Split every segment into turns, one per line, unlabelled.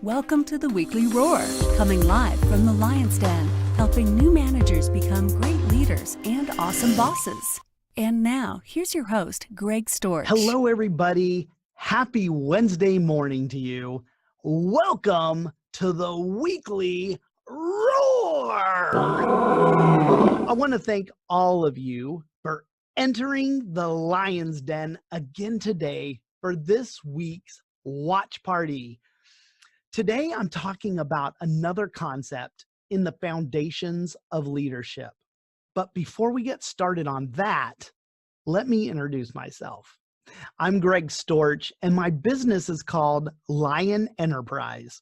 Welcome to the Weekly Roar, coming live from the Lion's Den, helping new managers become great leaders and awesome bosses. And now, here's your host, Greg Storch.
Hello, everybody. Happy Wednesday morning to you. Welcome to the Weekly Roar. I want to thank all of you for entering the Lion's Den again today for this week's watch party. Today, I'm talking about another concept in the foundations of leadership. But before we get started on that, let me introduce myself. I'm Greg Storch, and my business is called Lion Enterprise.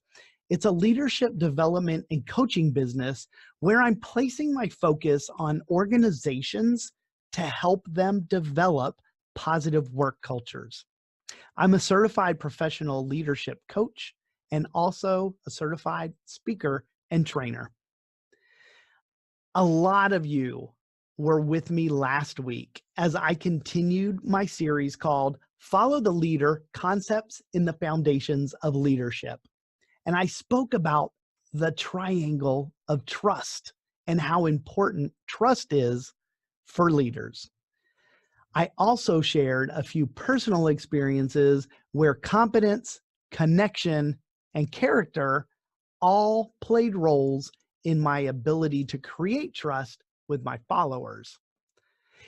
It's a leadership development and coaching business where I'm placing my focus on organizations to help them develop positive work cultures. I'm a certified professional leadership coach and also a certified speaker and trainer. A lot of you were with me last week as I continued my series called Follow the Leader: Concepts in the Foundations of Leadership. And I spoke about the triangle of trust and how important trust is for leaders. I also shared a few personal experiences where competence, connection, and character all played roles in my ability to create trust with my followers.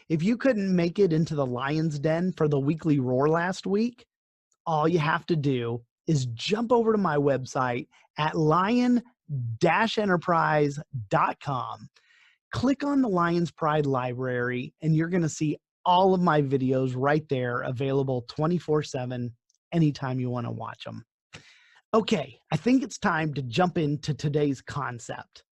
If you couldn't make it into the Lion's Den for the Weekly Roar last week, all you have to do is jump over to my website at lion-enterprise.com. Click on the Lion's Pride Library, and you're going to see all of my videos right there, available 24/7, anytime you want to watch them. Okay, I think it's time to jump into today's concept.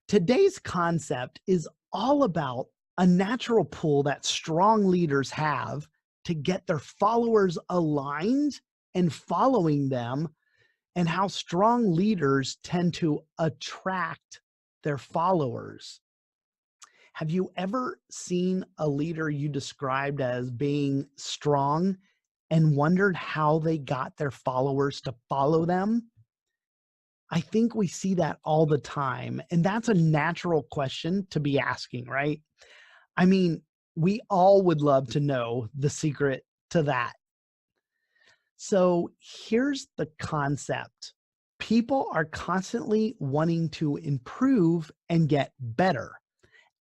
Today's concept is all about a natural pull that strong leaders have to get their followers aligned and following them, and how strong leaders tend to attract their followers. Have you ever seen a leader you described as being strong and wondered how they got their followers to follow them? I think we see that all the time, and that's a natural question to be asking, right? I mean, we all would love to know the secret to that. So here's the concept. People are constantly wanting to improve and get better.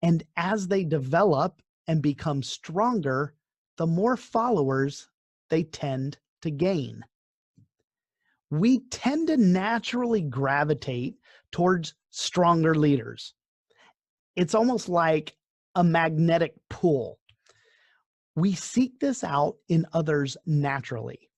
And as they develop and become stronger, the more followers they tend to gain. We tend to naturally gravitate towards stronger leaders. It's almost like a magnetic pull. We seek this out in others naturally.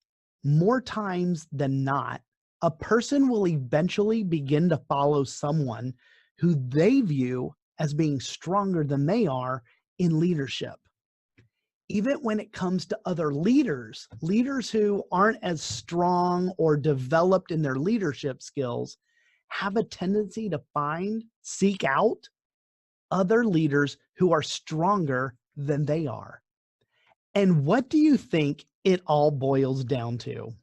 More times than not, a person will eventually begin to follow someone who they view as being stronger than they are in leadership. Even when it comes to other leaders, leaders who aren't as strong or developed in their leadership skills have a tendency to seek out other leaders who are stronger than they are. And what do you think it all boils down to?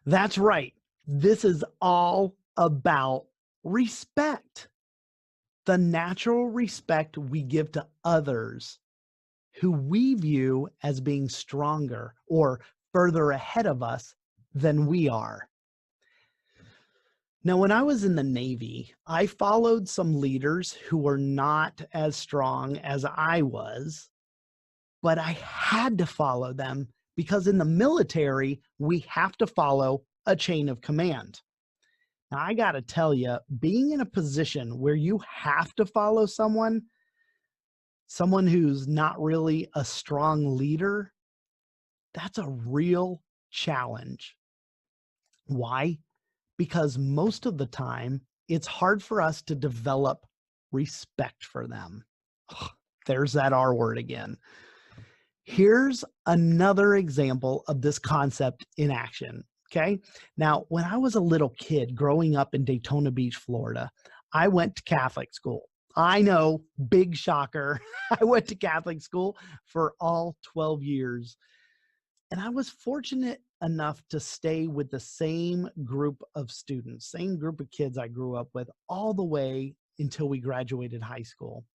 That's right. This is all about respect. The natural respect we give to others who we view as being stronger or further ahead of us than we are. Now, when I was in the Navy, I followed some leaders who were not as strong as I was, but I had to follow them because in the military, we have to follow a chain of command. Now, I got to tell you, being in a position where you have to follow someone who's not really a strong leader, that's a real challenge. Why? Because most of the time, it's hard for us to develop respect for them. There's that R word again. Here's another example of this concept in action. Okay. Now, when I was a little kid growing up in Daytona Beach, Florida, I went to Catholic school. I know, big shocker. I went to Catholic school for all 12 years. And I was fortunate enough to stay with the same group of students, same group of kids I grew up with all the way until we graduated high school.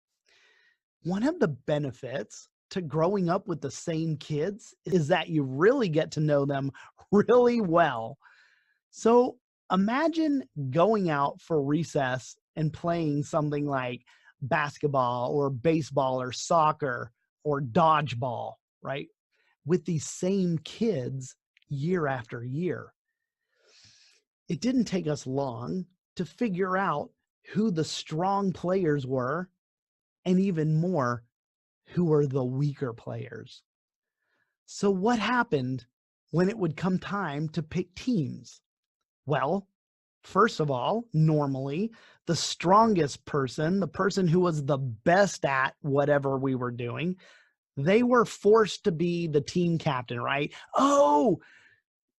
One of the benefits to growing up with the same kids is that you really get to know them really well. So imagine going out for recess and playing something like basketball or baseball or soccer or dodgeball, right? With these same kids year after year. It didn't take us long to figure out who the strong players were, and even more, who were the weaker players. So what happened when it would come time to pick teams? Well, first of all, normally the strongest person, the person who was the best at whatever we were doing, they were forced to be the team captain, right? Oh,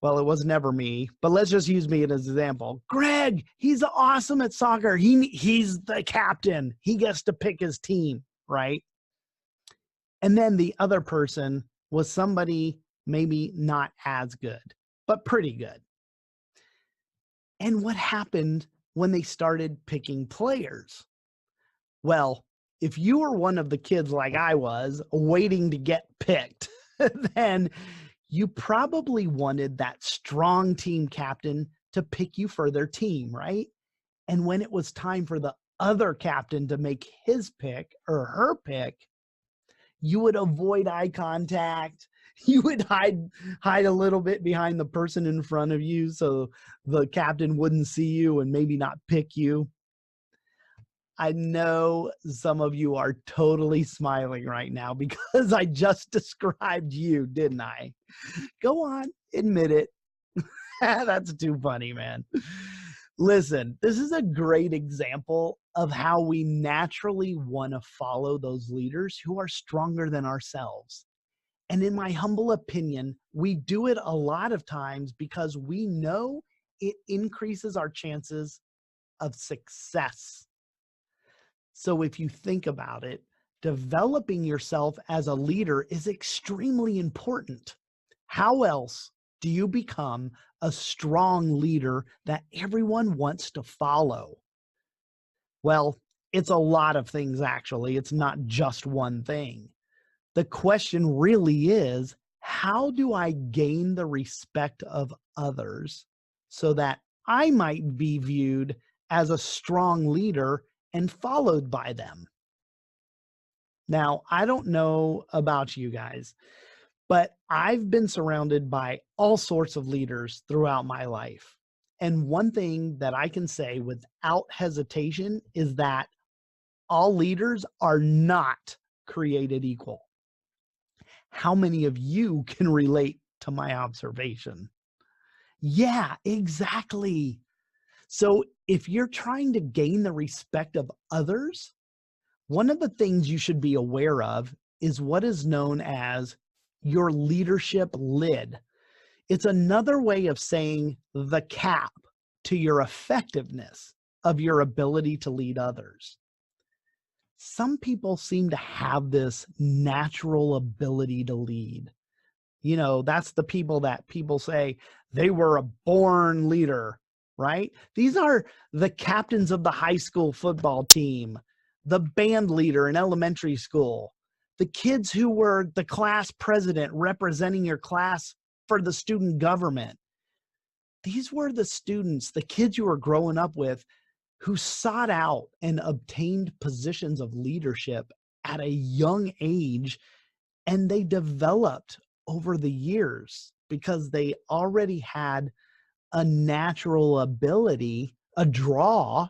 well, it was never me, but let's just use me as an example. Greg, he's awesome at soccer. He's the captain. He gets to pick his team, right? And then the other person was somebody maybe not as good, but pretty good. And what happened when they started picking players? Well, if you were one of the kids like I was waiting to get picked, then you probably wanted that strong team captain to pick you for their team, right? And when it was time for the other captain to make his pick or her pick, you would avoid eye contact. You would hide a little bit behind the person in front of you so the captain wouldn't see you and maybe not pick you. I know some of you are totally smiling right now because I just described you, didn't I? Go on, admit it. That's too funny, man. Listen, this is a great example of how we naturally want to follow those leaders who are stronger than ourselves. And in my humble opinion, we do it a lot of times because we know it increases our chances of success. So if you think about it, developing yourself as a leader is extremely important. How else do you become a strong leader that everyone wants to follow? Well, it's a lot of things, actually. It's not just one thing. The question really is, how do I gain the respect of others so that I might be viewed as a strong leader and followed by them? Now, I don't know about you guys, but I've been surrounded by all sorts of leaders throughout my life. And one thing that I can say without hesitation is that all leaders are not created equal. How many of you can relate to my observation? Yeah, exactly. So if you're trying to gain the respect of others, one of the things you should be aware of is what is known as your leadership lid. It's another way of saying the cap to your effectiveness of your ability to lead others. Some people seem to have this natural ability to lead. You know, that's the people that people say they were a born leader, right? These are the captains of the high school football team, the band leader in elementary school, the kids who were the class president representing your class for the student government. These were the students, the kids you were growing up with, who sought out and obtained positions of leadership at a young age, and they developed over the years because they already had a natural ability, a draw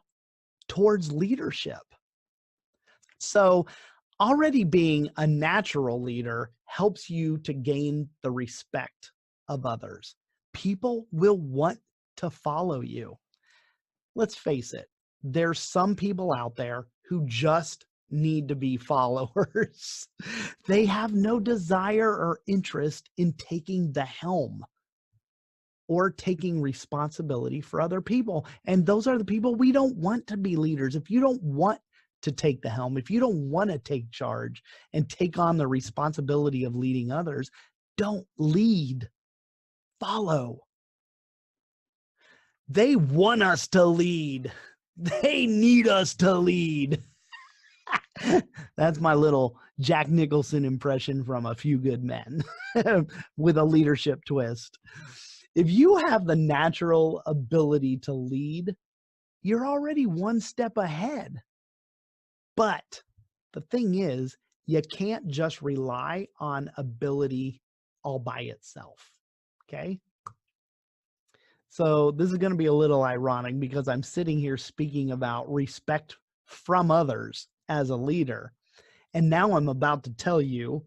towards leadership. So already being a natural leader helps you to gain the respect of others. People will want to follow you. Let's face it, there's some people out there who just need to be followers. They have no desire or interest in taking the helm or taking responsibility for other people. And those are the people we don't want to be leaders. If you don't want to take the helm, if you don't want to take charge and take on the responsibility of leading others, don't lead. follow. They want us to lead. They need us to lead. That's my little Jack Nicholson impression from A Few Good Men with a leadership twist. If you have the natural ability to lead, you're already one step ahead. But the thing is, you can't just rely on ability all by itself. Okay? So this is going to be a little ironic because I'm sitting here speaking about respect from others as a leader. And now I'm about to tell you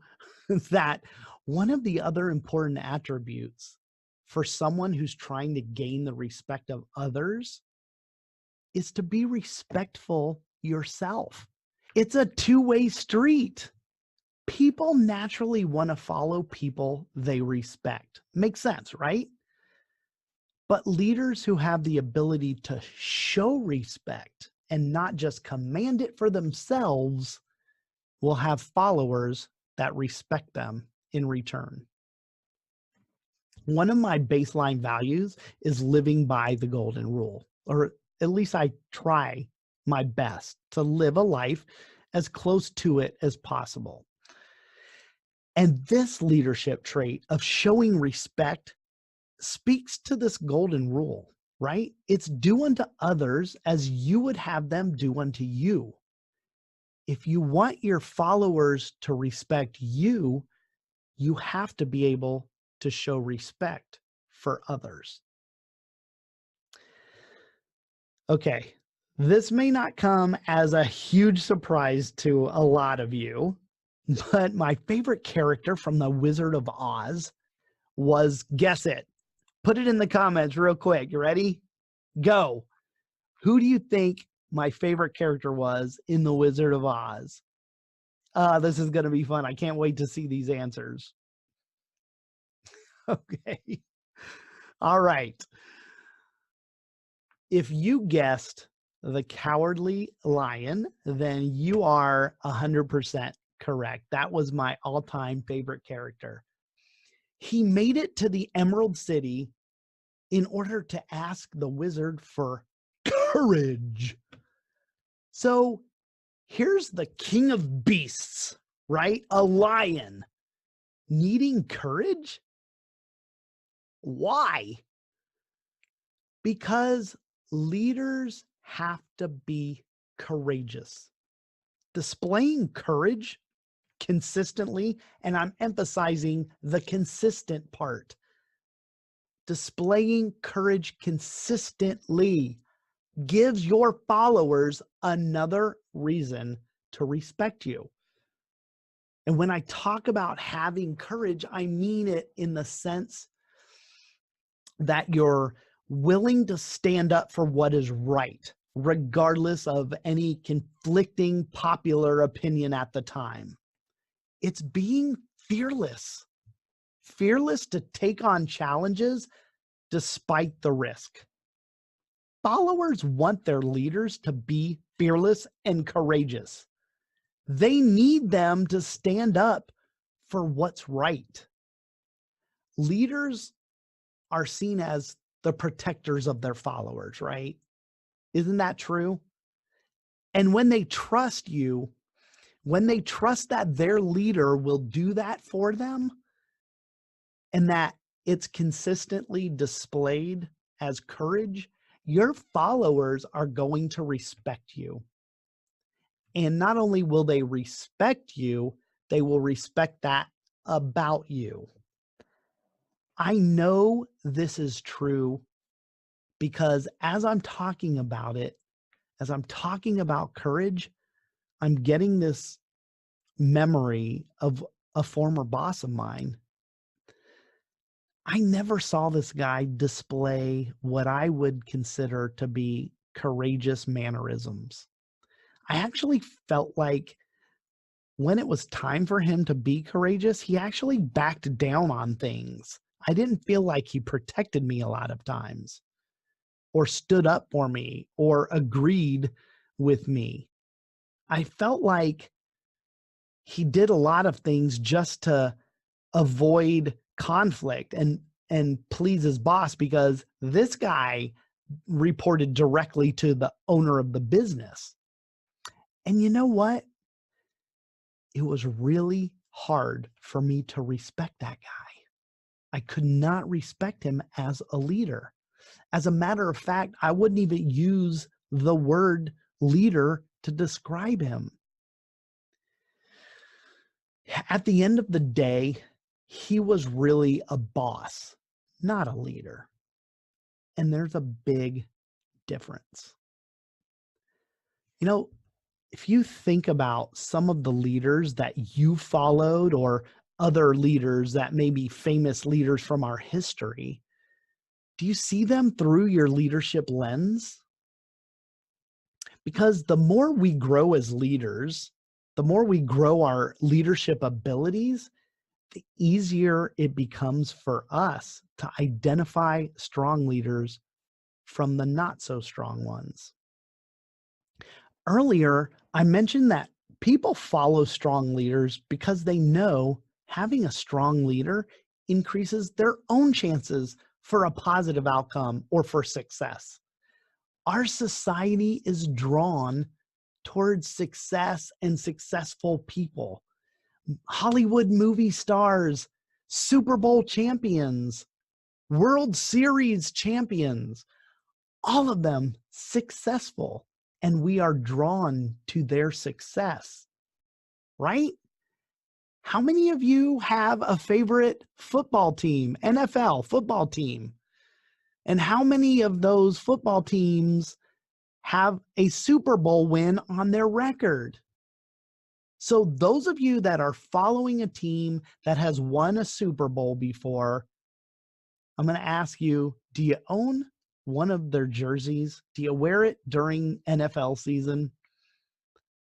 that one of the other important attributes for someone who's trying to gain the respect of others is to be respectful yourself. It's a two-way street. People naturally want to follow people they respect. Makes sense, right? But leaders who have the ability to show respect and not just command it for themselves will have followers that respect them in return. One of my baseline values is living by the golden rule, or at least I try my best to live a life as close to it as possible. And this leadership trait of showing respect speaks to this golden rule, right? It's do unto others as you would have them do unto you. If you want your followers to respect you, you have to be able to show respect for others. Okay, this may not come as a huge surprise to a lot of you, but my favorite character from The Wizard of Oz was, guess it. Put it in the comments real quick. You ready? Go. Who do you think my favorite character was in The Wizard of Oz? This is going to be fun. I can't wait to see these answers. Okay. All right. If you guessed the Cowardly Lion, then you are 100% correct. That was my all-time favorite character. He made it to the Emerald City in order to ask the wizard for courage. So here's the king of beasts, right? A lion needing courage. Why? Because leaders have to be courageous. Displaying courage consistently, and I'm emphasizing the consistent part. Displaying courage consistently gives your followers another reason to respect you. And when I talk about having courage, I mean it in the sense that you're willing to stand up for what is right, regardless of any conflicting popular opinion at the time. It's being fearless. Fearless to take on challenges despite the risk. Followers want their leaders to be fearless and courageous. They need them to stand up for what's right. Leaders are seen as the protectors of their followers, right? Isn't that true? And when they trust you, when they trust that their leader will do that for them, and that it's consistently displayed as courage, your followers are going to respect you. And not only will they respect you, they will respect that about you. I know this is true because as I'm talking about it, as I'm talking about courage, I'm getting this memory of a former boss of mine. I never saw this guy display what I would consider to be courageous mannerisms. I actually felt like when it was time for him to be courageous, he actually backed down on things. I didn't feel like he protected me a lot of times, or stood up for me, or agreed with me. I felt like he did a lot of things just to avoid conflict. And and please his boss, because this guy reported directly to the owner of the business. And you know what? It was really hard for me to respect that guy. I could not respect him as a leader. As a matter of fact, I wouldn't even use the word leader to describe him. At the end of the day, he was really a boss, not a leader. And there's a big difference. You know, if you think about some of the leaders that you followed or other leaders that may be famous leaders from our history, do you see them through your leadership lens? Because the more we grow as leaders, the more we grow our leadership abilities, the easier it becomes for us to identify strong leaders from the not so strong ones. Earlier, I mentioned that people follow strong leaders because they know having a strong leader increases their own chances for a positive outcome or for success. Our society is drawn towards success and successful people. Hollywood movie stars, Super Bowl champions, World Series champions, all of them successful, and we are drawn to their success, right? How many of you have a favorite football team, NFL football team? And how many of those football teams have a Super Bowl win on their record? So those of you that are following a team that has won a Super Bowl before, I'm going to ask you, do you own one of their jerseys? Do you wear it during NFL season?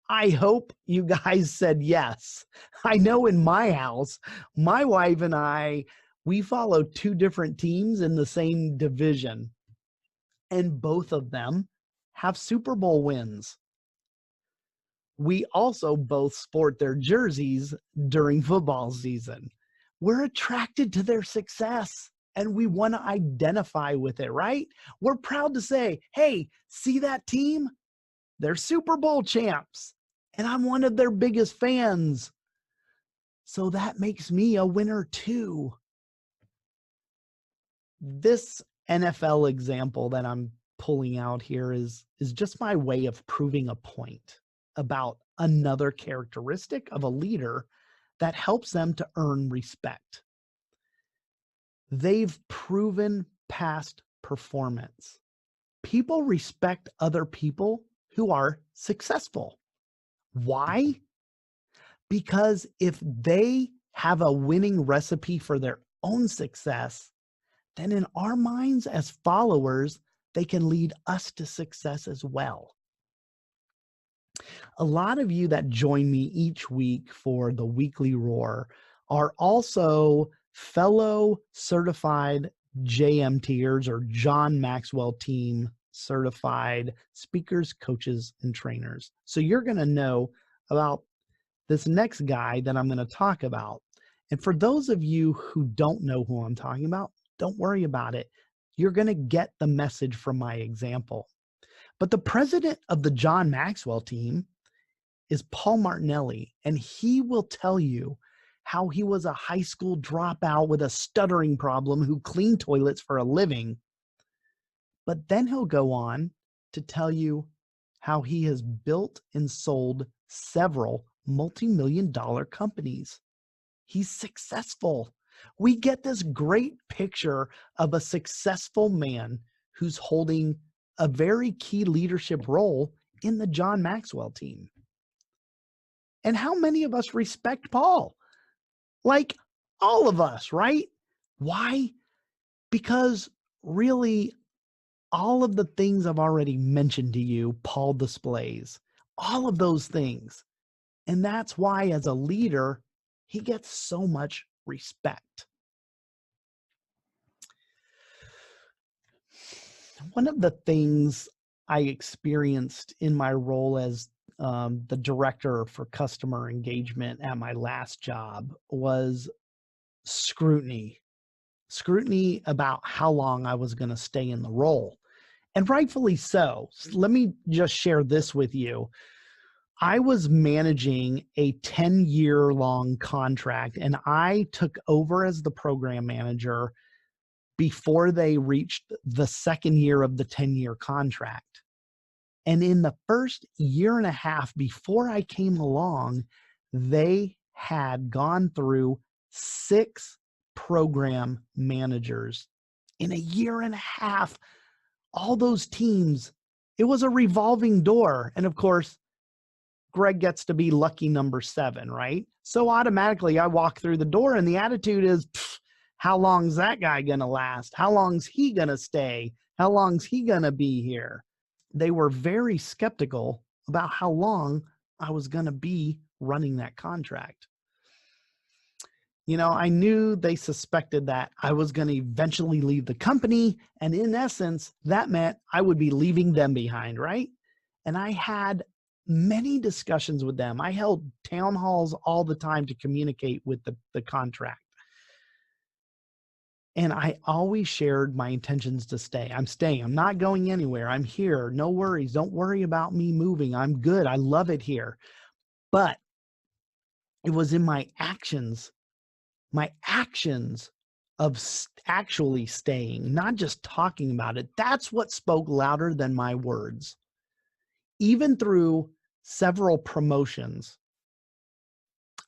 I hope you guys said yes. I know in my house, my wife and I, we follow two different teams in the same division, and both of them have Super Bowl wins. We also both sport their jerseys during football season. We're attracted to their success and we want to identify with it, right? We're proud to say, hey, see that team? They're Super Bowl champs, and I'm one of their biggest fans. So that makes me a winner too. This NFL example that I'm pulling out here is just my way of proving a point about another characteristic of a leader that helps them to earn respect. They've proven past performance. People respect other people who are successful. Why? Because if they have a winning recipe for their own success, then in our minds as followers, they can lead us to success as well. A lot of you that join me each week for the weekly roar are also fellow certified JMTers or John Maxwell team certified speakers, coaches, and trainers. So you're going to know about this next guy that I'm going to talk about. And for those of you who don't know who I'm talking about, don't worry about it. You're going to get the message from my example. But the president of the John Maxwell team is Paul Martinelli, and he will tell you how he was a high school dropout with a stuttering problem who cleaned toilets for a living. But then he'll go on to tell you how he has built and sold several multi-million-dollar companies. He's successful. We get this great picture of a successful man who's holding a very key leadership role in the John Maxwell team. And how many of us respect Paul? Like all of us, right? Why? Because really, all of the things I've already mentioned to you, Paul displays, all of those things. And that's why, as a leader, he gets so much respect. One of the things I experienced in my role as the director for customer engagement at my last job was scrutiny. scrutiny about how long I was going to stay in the role. And rightfully so. Let me just share this with you. I was managing a 10-year-long contract, and I took over as the program manager before they reached the second year of the 10-year contract. And in the first year and a half before I came along, they had gone through 6 program managers in a year and a half. All those teams, it was a revolving door. And of course, Greg gets to be lucky number 7, right? So automatically I walk through the door and the attitude is, how long's that guy gonna last? How long's he gonna stay? How long's he gonna be here? They were very skeptical about how long I was gonna be running that contract. You know, I knew they suspected that I was going to eventually leave the company. And in essence, that meant I would be leaving them behind, right? And I had many discussions with them. I held town halls all the time to communicate with the contract. And I always shared my intentions to stay. I'm staying. I'm not going anywhere. I'm here. No worries. Don't worry about me moving. I'm good. I love it here. But it was in my actions of actually staying, not just talking about it. That's what spoke louder than my words. Even through several promotions,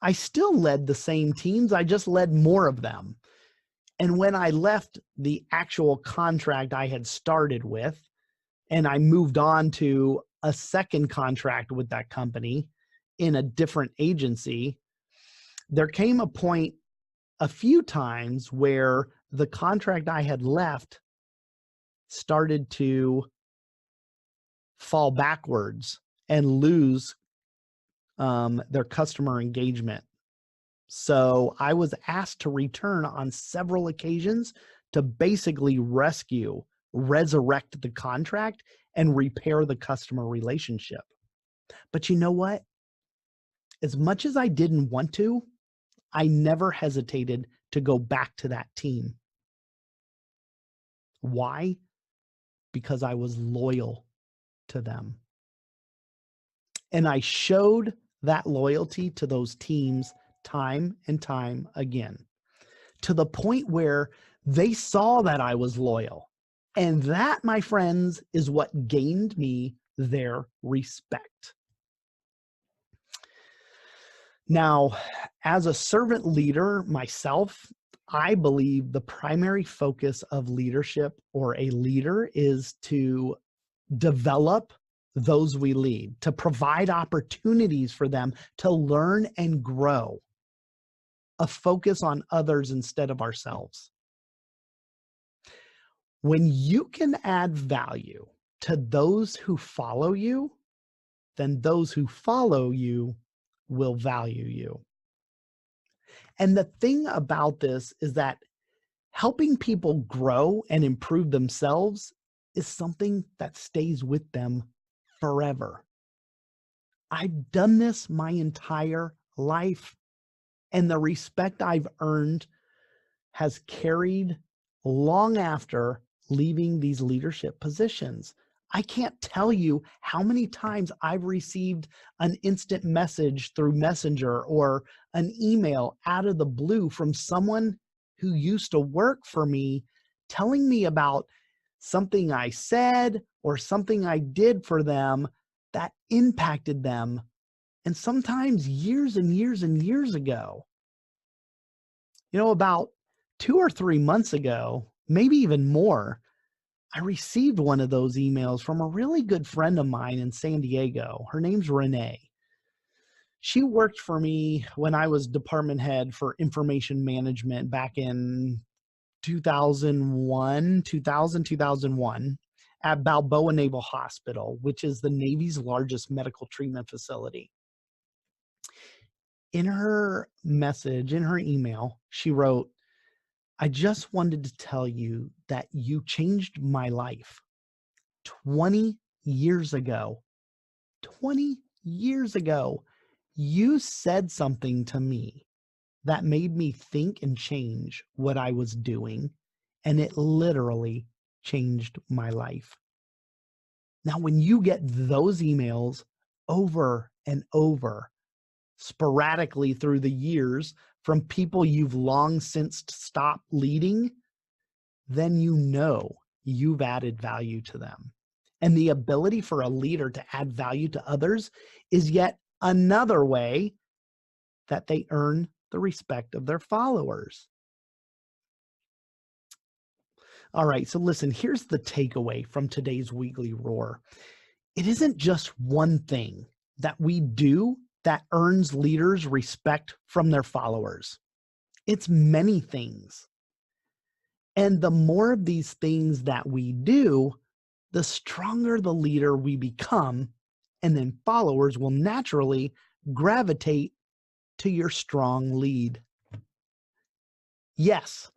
I still led the same teams. I just led more of them. And when I left the actual contract I had started with, and I moved on to a second contract with that company in a different agency, there came a point a few times where the contract I had left started to fall backwards and lose their customer engagement. So I was asked to return on several occasions to basically resurrect the contract and repair the customer relationship. But you know what? As much as I didn't want to, I never hesitated to go back to that team. Why? Because I was loyal to them. And I showed that loyalty to those teams time and time again, to the point where they saw that I was loyal. And that, my friends, is what gained me their respect. Now, as a servant leader myself, I believe the primary focus of leadership or a leader is to develop those we lead, to provide opportunities for them to learn and grow, a focus on others instead of ourselves. When you can add value to those who follow you, then those who follow you will value you. And the thing about this is that helping people grow and improve themselves is something that stays with them forever. I've done this my entire life, and the respect I've earned has carried long after leaving these leadership positions. I can't tell you how many times I've received an instant message through Messenger or an email out of the blue from someone who used to work for me telling me about something I said or something I did for them that impacted them, and sometimes years and years and years ago. You know, about 2 or 3 months ago, maybe even more, I received one of those emails from a really good friend of mine in San Diego. Her name's Renee. She worked for me when I was department head for information management back in 2001 at Balboa Naval Hospital, which is the Navy's largest medical treatment facility. In her message, in her email, she wrote, "I just wanted to tell you that you changed my life 20 years ago. 20 years ago, you said something to me that made me think and change what I was doing and it literally changed my life. Now, when you get those emails over and over, sporadically through the years from people you've long since stopped leading, then you know you've added value to them. And the ability for a leader to add value to others is yet another way that they earn the respect of their followers. All right, so listen, here's the takeaway from today's weekly roar. It isn't just one thing that we do that earns leaders respect from their followers. It's many things. And the more of these things that we do, the stronger the leader we become, and then followers will naturally gravitate to your strong lead. Yes,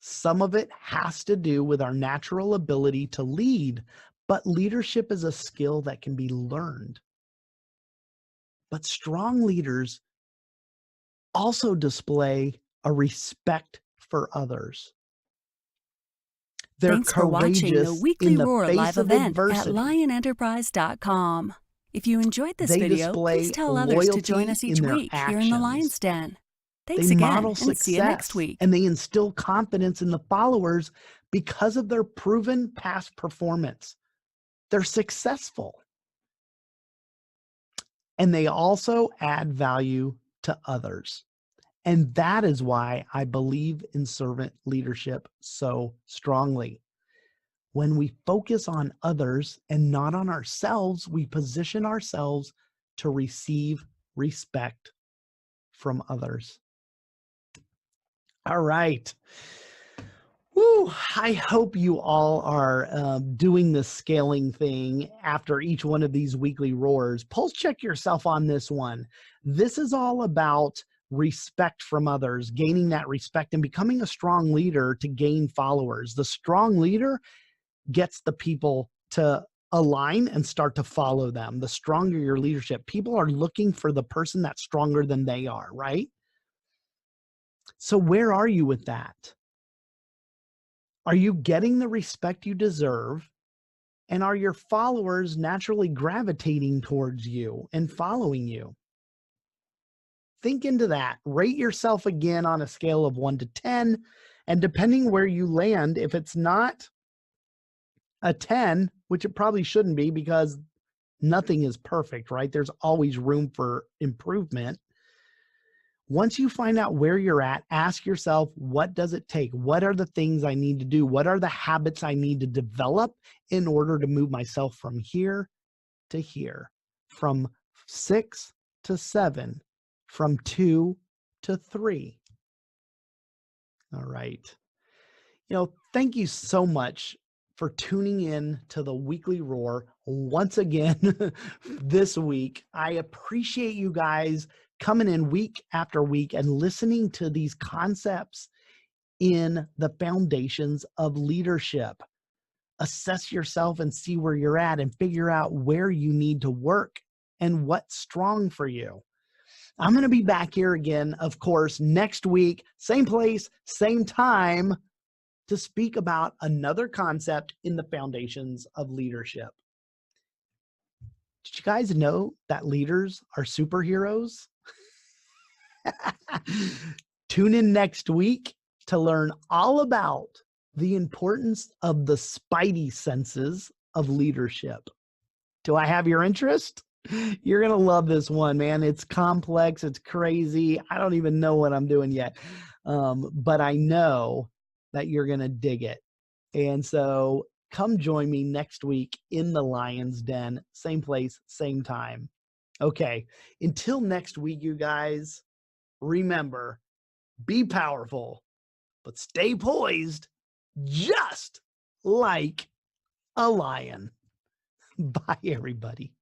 some of it has to do with our natural ability to lead, but leadership is a skill that can be learned. But strong leaders also display a respect for others. They're
Thanks for watching the
courageous
Weekly
in the
Roar
face
live
of
event at
adversity.
lionenterprise.com. If you enjoyed this
They
video, please
display
tell others to join
loyalty
us
in
each
their
week here in the Lion's
actions.
Den.
They
Thanks again,
model
and see you next
success,
week.
and they instill confidence in the followers because of their proven past performance. They're successful. And they also add value to others. And that is why I believe in servant leadership so strongly. When we focus on others and not on ourselves, we position ourselves to receive respect from others. All right. Woo, I hope you all are doing the scaling thing after each one of these weekly roars. Pulse check yourself on this one. This is all about respect from others, gaining that respect and becoming a strong leader to gain followers. The strong leader gets the people to align and start to follow them. The stronger your leadership, people are looking for the person that's stronger than they are, right? So where are you with that? Are you getting the respect you deserve? And are your followers naturally gravitating towards you and following you? Think into that. Rate yourself again on a scale of 1 to 10. And depending where you land, if it's not a 10, which it probably shouldn't be because nothing is perfect, right? There's always room for improvement. Once you find out where you're at, ask yourself, what does it take? What are the things I need to do? What are the habits I need to develop in order to move myself from here to here, from 6 to 7, from 2 to 3? All right. Thank you so much for tuning in to the Weekly Roar once again this week. I appreciate you guys coming in week after week and listening to these concepts in the foundations of leadership. Assess yourself and see where you're at and figure out where you need to work and what's strong for you. I'm going to be back here again, of course, next week, same place, same time, to speak about another concept in the foundations of leadership. Did you guys know that leaders are superheroes? Tune in next week to learn all about the importance of the spidey senses of leadership. Do I have your interest? You're going to love this one, man. It's complex. It's crazy. I don't even know what I'm doing yet. But I know that you're going to dig it. And so come join me next week in the Lion's Den, same place, same time. Okay. Until next week, you guys, remember, be powerful, but stay poised just like a lion. Bye, everybody.